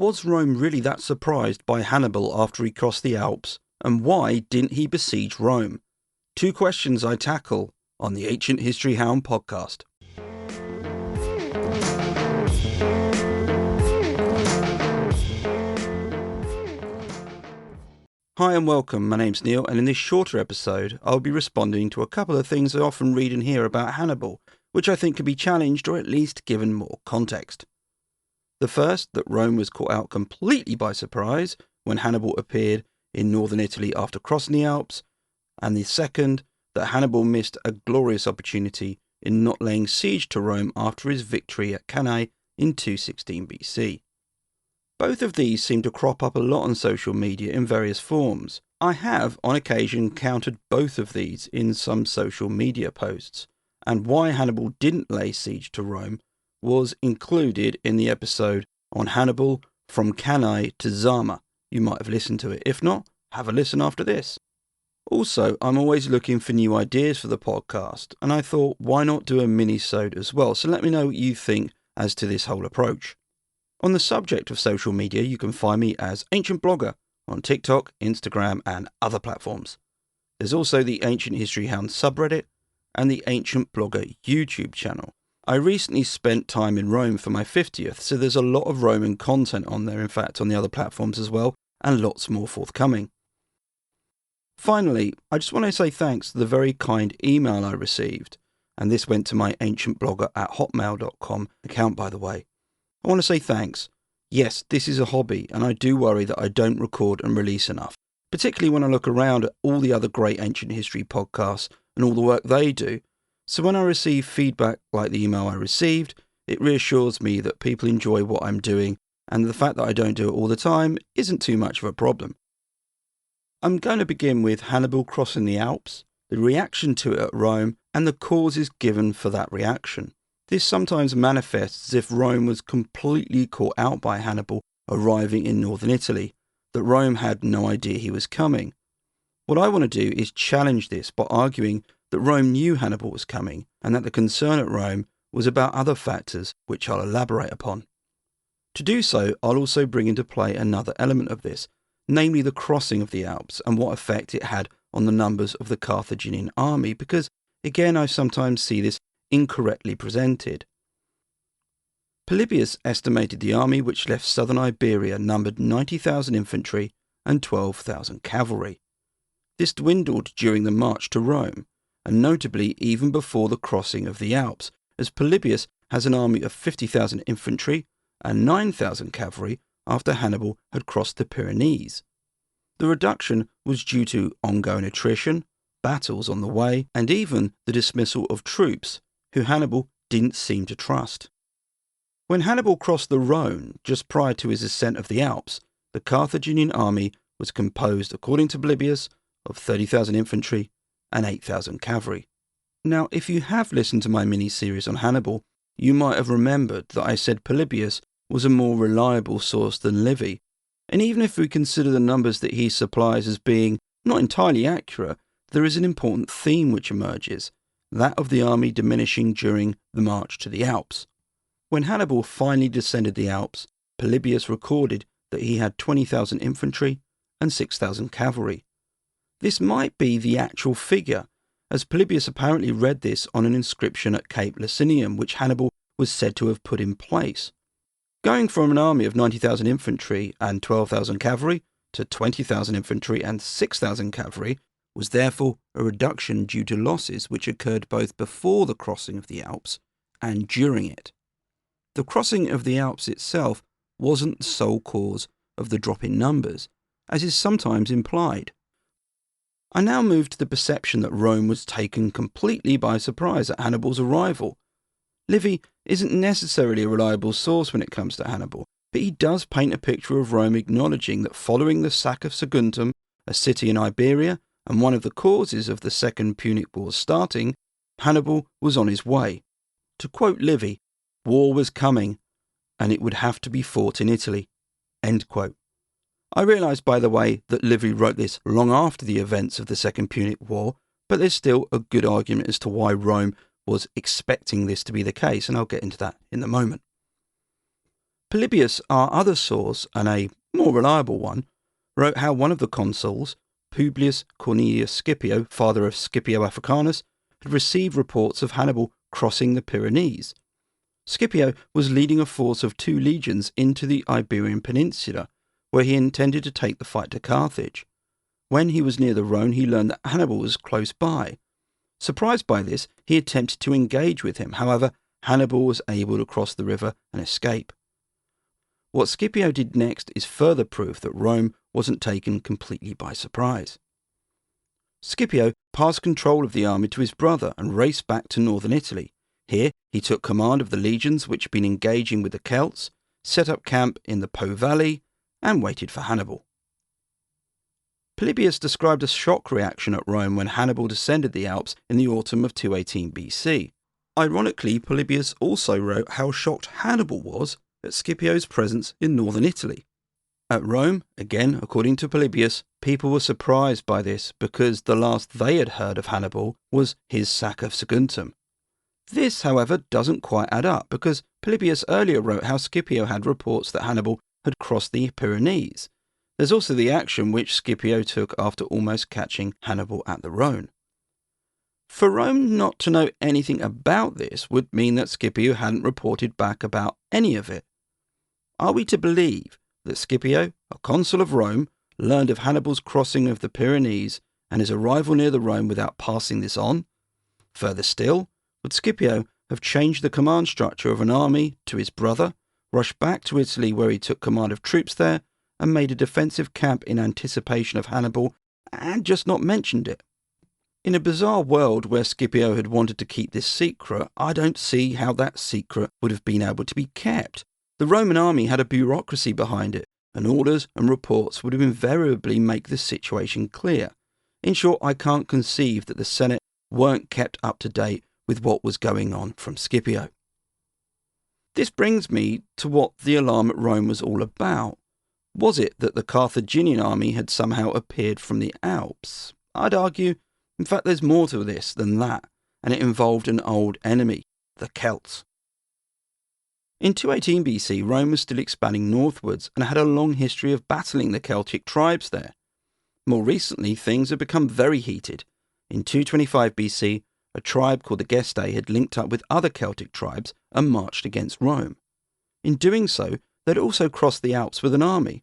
Was Rome really that surprised by Hannibal after he crossed the Alps? And why didn't he besiege Rome? Two questions I tackle on the Ancient History Hound podcast. Hi and welcome, my name's Neil, and in this shorter episode I'll be responding to a couple of things I often read and hear about Hannibal, which I think could be challenged or at least given more context. The first, that Rome was caught out completely by surprise when Hannibal appeared in northern Italy after crossing the Alps, and the second, that Hannibal missed a glorious opportunity in not laying siege to Rome after his victory at Cannae in 216 BC. Both of these seem to crop up a lot on social media in various forms. I have, on occasion, encountered both of these in some social media posts, and why Hannibal didn't lay siege to Rome was included in the episode on Hannibal from Cannae to Zama. You might have listened to it. If not, have a listen after this. Also, I'm always looking for new ideas for the podcast, and I thought, why not do a mini-sode as well? So let me know what you think as to this whole approach. On the subject of social media, you can find me as Ancient Blogger on TikTok, Instagram, and other platforms. There's also the Ancient History Hound subreddit and the Ancient Blogger YouTube channel. I recently spent time in Rome for my 50th, so there's a lot of Roman content on there, in fact on the other platforms as well, and lots more forthcoming. Finally, I just want to say thanks to the very kind email I received, and this went to my ancientblogger@hotmail.com account, by the way. I want to say thanks. Yes, this is a hobby, and I do worry that I don't record and release enough, particularly when I look around at all the other great ancient history podcasts and all the work they do. So when I receive feedback like the email I received, it reassures me that people enjoy what I'm doing, and the fact that I don't do it all the time isn't too much of a problem. I'm going to begin with Hannibal crossing the Alps, the reaction to it at Rome, and the causes given for that reaction. This sometimes manifests as if Rome was completely caught out by Hannibal arriving in northern Italy, that Rome had no idea he was coming. What I want to do is challenge this by arguing that Rome knew Hannibal was coming, and that the concern at Rome was about other factors which I'll elaborate upon. To do so, I'll also bring into play another element of this, namely the crossing of the Alps and what effect it had on the numbers of the Carthaginian army, because again I sometimes see this incorrectly presented. Polybius estimated the army which left southern Iberia numbered 90,000 infantry and 12,000 cavalry. This dwindled during the march to Rome, and notably even before the crossing of the Alps, as Polybius has an army of 50,000 infantry and 9,000 cavalry after Hannibal had crossed the Pyrenees. The reduction was due to ongoing attrition, battles on the way, and even the dismissal of troops who Hannibal didn't seem to trust. When Hannibal crossed the Rhone just prior to his ascent of the Alps, the Carthaginian army was composed, according to Polybius, of 30,000 infantry and 8,000 cavalry. Now, if you have listened to my mini-series on Hannibal, you might have remembered that I said Polybius was a more reliable source than Livy, and even if we consider the numbers that he supplies as being not entirely accurate, there is an important theme which emerges, that of the army diminishing during the march to the Alps. When Hannibal finally descended the Alps, Polybius recorded that he had 20,000 infantry and 6,000 cavalry. This might be the actual figure, as Polybius apparently read this on an inscription at Cape Licinium, which Hannibal was said to have put in place. Going from an army of 90,000 infantry and 12,000 cavalry to 20,000 infantry and 6,000 cavalry was therefore a reduction due to losses which occurred both before the crossing of the Alps and during it. The crossing of the Alps itself wasn't the sole cause of the drop in numbers, as is sometimes implied. I now move to the perception that Rome was taken completely by surprise at Hannibal's arrival. Livy isn't necessarily a reliable source when it comes to Hannibal, but he does paint a picture of Rome acknowledging that following the sack of Saguntum, a city in Iberia, and one of the causes of the Second Punic War starting, Hannibal was on his way. To quote Livy, war was coming, and it would have to be fought in Italy. End quote. I realise, by the way, that Livy wrote this long after the events of the Second Punic War, but there's still a good argument as to why Rome was expecting this to be the case, and I'll get into that in a moment. Polybius, our other source, and a more reliable one, wrote how one of the consuls, Publius Cornelius Scipio, father of Scipio Africanus, had received reports of Hannibal crossing the Pyrenees. Scipio was leading a force of 2 legions into the Iberian Peninsula, where he intended to take the fight to Carthage. When he was near the Rhone, he learned that Hannibal was close by. Surprised by this, he attempted to engage with him. However, Hannibal was able to cross the river and escape. What Scipio did next is further proof that Rome wasn't taken completely by surprise. Scipio passed control of the army to his brother and raced back to northern Italy. Here, he took command of the legions which had been engaging with the Celts, set up camp in the Po Valley, and waited for Hannibal. Polybius described a shock reaction at Rome when Hannibal descended the Alps in the autumn of 218 BC. Ironically, Polybius also wrote how shocked Hannibal was at Scipio's presence in northern Italy. At Rome, again according to Polybius, people were surprised by this because the last they had heard of Hannibal was his sack of Saguntum. This, however, doesn't quite add up because Polybius earlier wrote how Scipio had reports that Hannibal had crossed the Pyrenees. There's also the action which Scipio took after almost catching Hannibal at the Rhone. For Rome not to know anything about this would mean that Scipio hadn't reported back about any of it. Are we to believe that Scipio, a consul of Rome, learned of Hannibal's crossing of the Pyrenees and his arrival near the Rhone without passing this on? Further still, would Scipio have changed the command structure of an army to his brother, rushed back to Italy where he took command of troops there, and made a defensive camp in anticipation of Hannibal, and just not mentioned it? In a bizarre world where Scipio had wanted to keep this secret, I don't see how that secret would have been able to be kept. The Roman army had a bureaucracy behind it, and orders and reports would have invariably make the situation clear. In short, I can't conceive that the Senate weren't kept up to date with what was going on from Scipio. This brings me to what the alarm at Rome was all about. Was it that the Carthaginian army had somehow appeared from the Alps? I'd argue, in fact, there's more to this than that, and it involved an old enemy, the Celts. In 218 BC, Rome was still expanding northwards and had a long history of battling the Celtic tribes there. More recently, things had become very heated. In 225 BC, a tribe called the Gestae had linked up with other Celtic tribes and marched against Rome. In doing so, they'd also crossed the Alps with an army.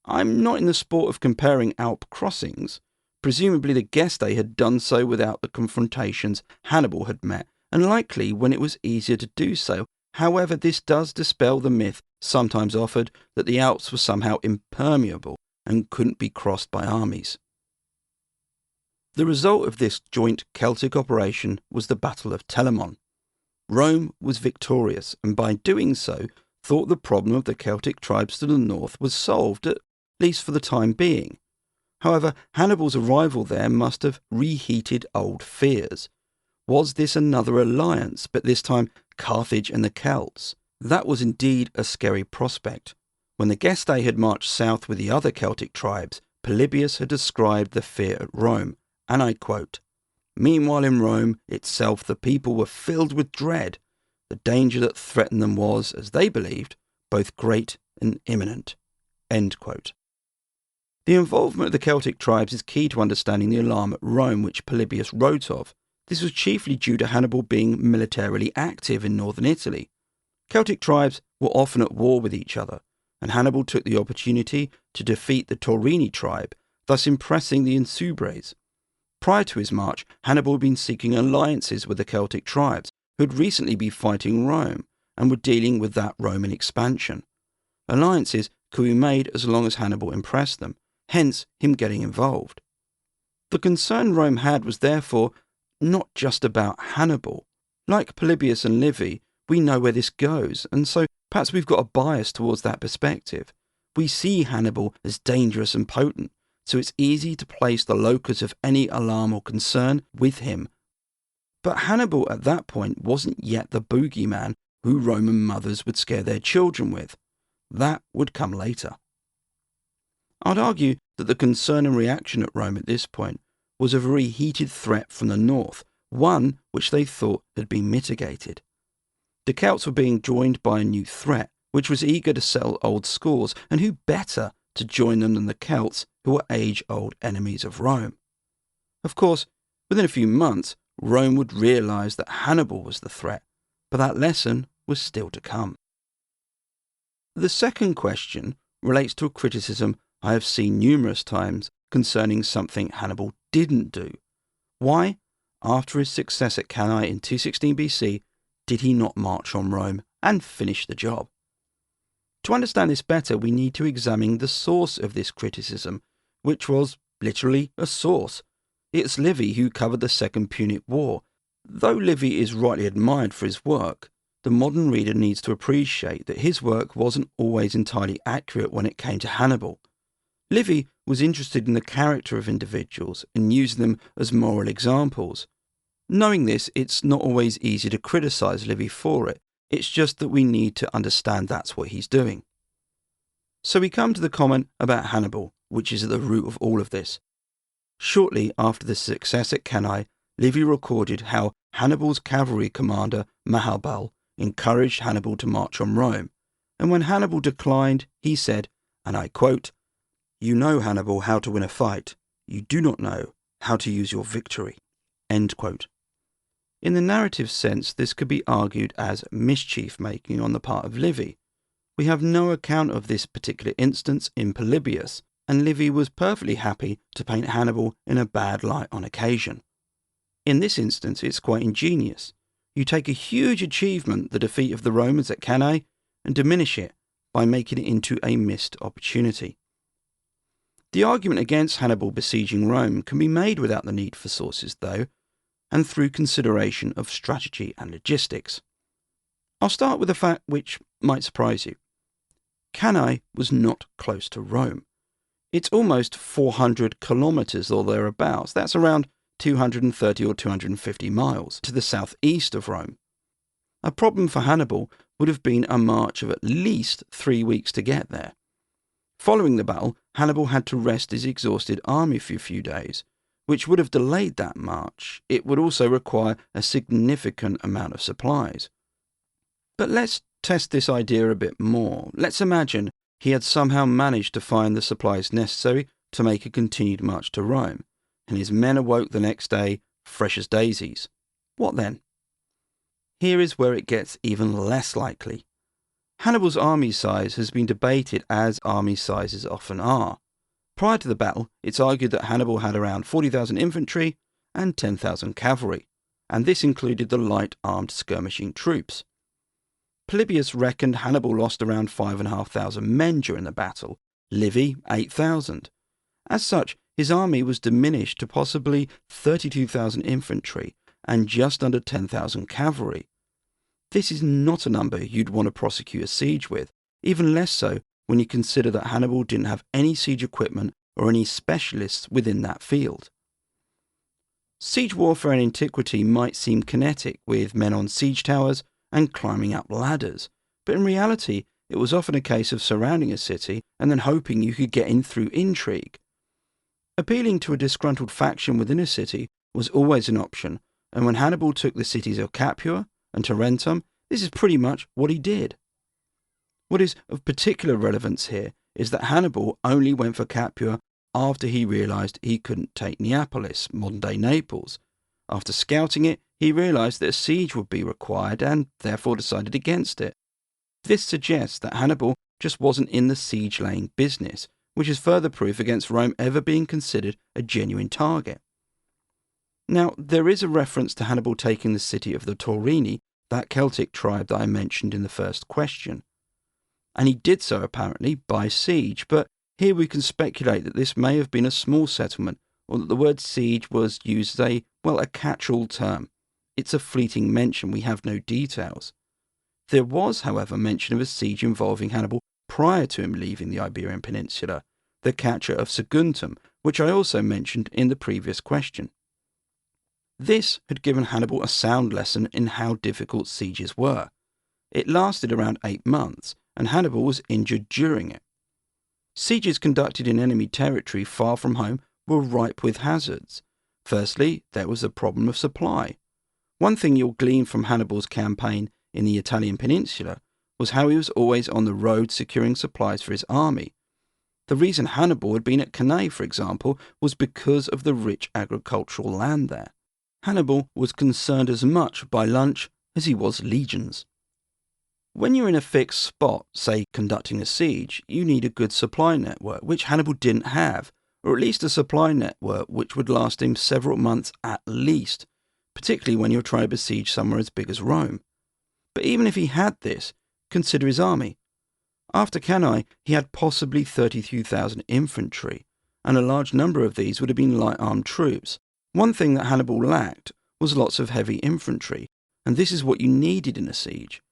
I'm not in the sport of comparing Alp crossings. Presumably the Gestae had done so without the confrontations Hannibal had met, and likely when it was easier to do so. However, this does dispel the myth sometimes offered that the Alps were somehow impermeable and couldn't be crossed by armies. The result of this joint Celtic operation was the Battle of Telamon. Rome was victorious, and by doing so, thought the problem of the Celtic tribes to the north was solved, at least for the time being. However, Hannibal's arrival there must have reheated old fears. Was this another alliance, but this time Carthage and the Celts? That was indeed a scary prospect. When the Gestae had marched south with the other Celtic tribes, Polybius had described the fear at Rome, and I quote, "Meanwhile in Rome itself the people were filled with dread. The danger that threatened them was, as they believed, both great and imminent." End quote. The involvement of the Celtic tribes is key to understanding the alarm at Rome which Polybius wrote of. This was chiefly due to Hannibal being militarily active in northern Italy. Celtic tribes were often at war with each other, and Hannibal took the opportunity to defeat the Taurini tribe, thus impressing the Insubres. Prior to his march, Hannibal had been seeking alliances with the Celtic tribes, who had recently been fighting Rome, and were dealing with that Roman expansion. Alliances could be made as long as Hannibal impressed them, hence him getting involved. The concern Rome had was therefore not just about Hannibal. Like Polybius and Livy, we know where this goes, and so perhaps we've got a bias towards that perspective. We see Hannibal as dangerous and potent, so it's easy to place the locus of any alarm or concern with him. But Hannibal at that point wasn't yet the boogeyman who Roman mothers would scare their children with. That would come later. I'd argue that the concern and reaction at Rome at this point was a very heated threat from the north, one which they thought had been mitigated. The Celts were being joined by a new threat, which was eager to settle old scores, and who better to join them than the Celts, who were age-old enemies of Rome? Of course, within a few months, Rome would realise that Hannibal was the threat, but that lesson was still to come. The second question relates to a criticism I have seen numerous times concerning something Hannibal didn't do. Why, after his success at Cannae in 216 BC, did he not march on Rome and finish the job? To understand this better, we need to examine the source of this criticism, which was literally a source. It's Livy who covered the Second Punic War. Though Livy is rightly admired for his work, the modern reader needs to appreciate that his work wasn't always entirely accurate when it came to Hannibal. Livy was interested in the character of individuals and using them as moral examples. Knowing this, it's not always easy to criticise Livy for it. It's just that we need to understand that's what he's doing. So we come to the comment about Hannibal, which is at the root of all of this. Shortly after the success at Cannae, Livy recorded how Hannibal's cavalry commander, Hannibal, encouraged Hannibal to march on Rome, and when Hannibal declined, he said, and I quote, "You know, Hannibal, how to win a fight. You do not know how to use your victory." End quote. In the narrative sense, this could be argued as mischief-making on the part of Livy. We have no account of this particular instance in Polybius, and Livy was perfectly happy to paint Hannibal in a bad light on occasion. In this instance, it's quite ingenious. You take a huge achievement, the defeat of the Romans at Cannae, and diminish it by making it into a missed opportunity. The argument against Hannibal besieging Rome can be made without the need for sources, though, and through consideration of strategy and logistics. I'll start with a fact which might surprise you. Cannae was not close to Rome. It's almost 400 kilometres or thereabouts. That's around 230 or 250 miles to the southeast of Rome. A problem for Hannibal would have been a march of at least 3 weeks to get there. Following the battle, Hannibal had to rest his exhausted army for a few days, which would have delayed that march. It would also require a significant amount of supplies. But let's test this idea a bit more. Let's imagine he had somehow managed to find the supplies necessary to make a continued march to Rome, and his men awoke the next day fresh as daisies. What then? Here is where it gets even less likely. Hannibal's army size has been debated, as army sizes often are. Prior to the battle, it's argued that Hannibal had around 40,000 infantry and 10,000 cavalry, and this included the light armed skirmishing troops. Polybius reckoned Hannibal lost around 5,500 men during the battle, Livy 8,000. As such, his army was diminished to possibly 32,000 infantry and just under 10,000 cavalry. This is not a number you'd want to prosecute a siege with, even less so when you consider that Hannibal didn't have any siege equipment or any specialists within that field. Siege warfare in antiquity might seem kinetic, with men on siege towers and climbing up ladders, but in reality it was often a case of surrounding a city and then hoping you could get in through intrigue. Appealing to a disgruntled faction within a city was always an option, and when Hannibal took the cities of Capua and Tarentum, this is pretty much what he did. What is of particular relevance here is that Hannibal only went for Capua after he realised he couldn't take Neapolis, modern-day Naples. After scouting it, he realised that a siege would be required and therefore decided against it. This suggests that Hannibal just wasn't in the siege-laying business, which is further proof against Rome ever being considered a genuine target. Now, there is a reference to Hannibal taking the city of the Taurini, that Celtic tribe that I mentioned in the first question. And he did so apparently by siege, but here we can speculate that this may have been a small settlement, or that the word siege was used as a catch-all term. It's a fleeting mention, we have no details. There was, however, mention of a siege involving Hannibal prior to him leaving the Iberian Peninsula, the capture of Saguntum, which I also mentioned in the previous question. This had given Hannibal a sound lesson in how difficult sieges were. It lasted around 8 months, and Hannibal was injured during it. Sieges conducted in enemy territory far from home were ripe with hazards. Firstly, there was the problem of supply. One thing you'll glean from Hannibal's campaign in the Italian peninsula was how he was always on the road securing supplies for his army. The reason Hannibal had been at Cannae, for example, was because of the rich agricultural land there. Hannibal was concerned as much by lunch as he was legions. When you're in a fixed spot, say conducting a siege, you need a good supply network, which Hannibal didn't have, or at least a supply network which would last him several months at least, particularly when you're trying to besiege somewhere as big as Rome. But even if he had this, consider his army. After Cannae, he had possibly 32,000 infantry, and a large number of these would have been light armed troops. One thing that Hannibal lacked was lots of heavy infantry, and this is what you needed in a siege.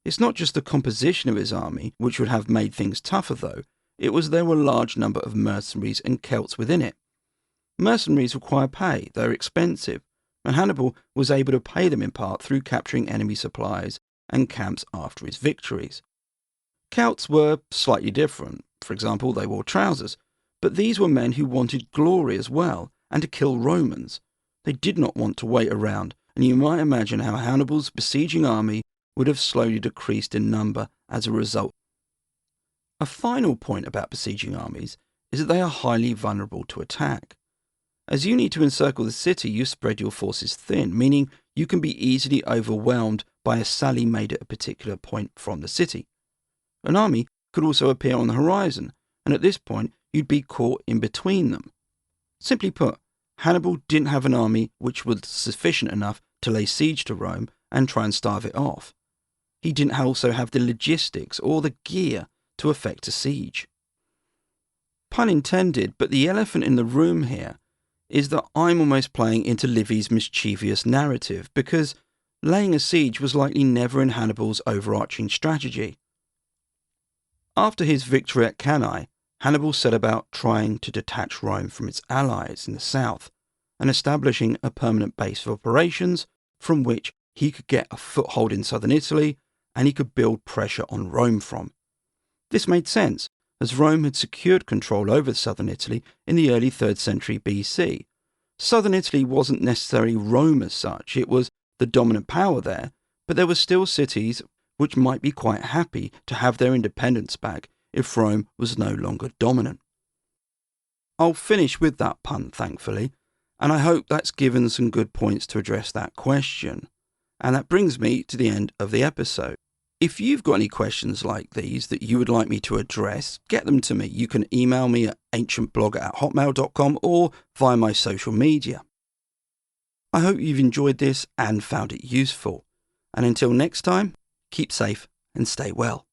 It's not just the composition of his army which would have made things tougher though, it was there were a large number of mercenaries and Celts within it. Mercenaries require pay, they're expensive, and Hannibal was able to pay them in part through capturing enemy supplies and camps after his victories. Celts were slightly different. For example, they wore trousers, but these were men who wanted glory as well, and to kill Romans. They did not want to wait around, and you might imagine how Hannibal's besieging army would have slowly decreased in number as a result. A final point about besieging armies is that they are highly vulnerable to attack. As you need to encircle the city, you spread your forces thin, meaning you can be easily overwhelmed by a sally made at a particular point from the city. An army could also appear on the horizon, and at this point you'd be caught in between them. Simply put, Hannibal didn't have an army which was sufficient enough to lay siege to Rome and try and starve it off. He didn't also have the logistics or the gear to effect a siege. Pun intended, but the elephant in the room here is that I'm almost playing into Livy's mischievous narrative, because laying a siege was likely never in Hannibal's overarching strategy. After his victory at Cannae, Hannibal set about trying to detach Rome from its allies in the south and establishing a permanent base of operations from which he could get a foothold in southern Italy and he could build pressure on Rome from. This made sense, as Rome had secured control over southern Italy in the early 3rd century BC. Southern Italy wasn't necessarily Rome as such, it was the dominant power there, but there were still cities which might be quite happy to have their independence back if Rome was no longer dominant. I'll finish with that pun, thankfully, and I hope that's given some good points to address that question. And that brings me to the end of the episode. If you've got any questions like these that you would like me to address, get them to me. You can email me at ancientblogger@hotmail.com or via my social media. I hope you've enjoyed this and found it useful. And until next time, keep safe and stay well.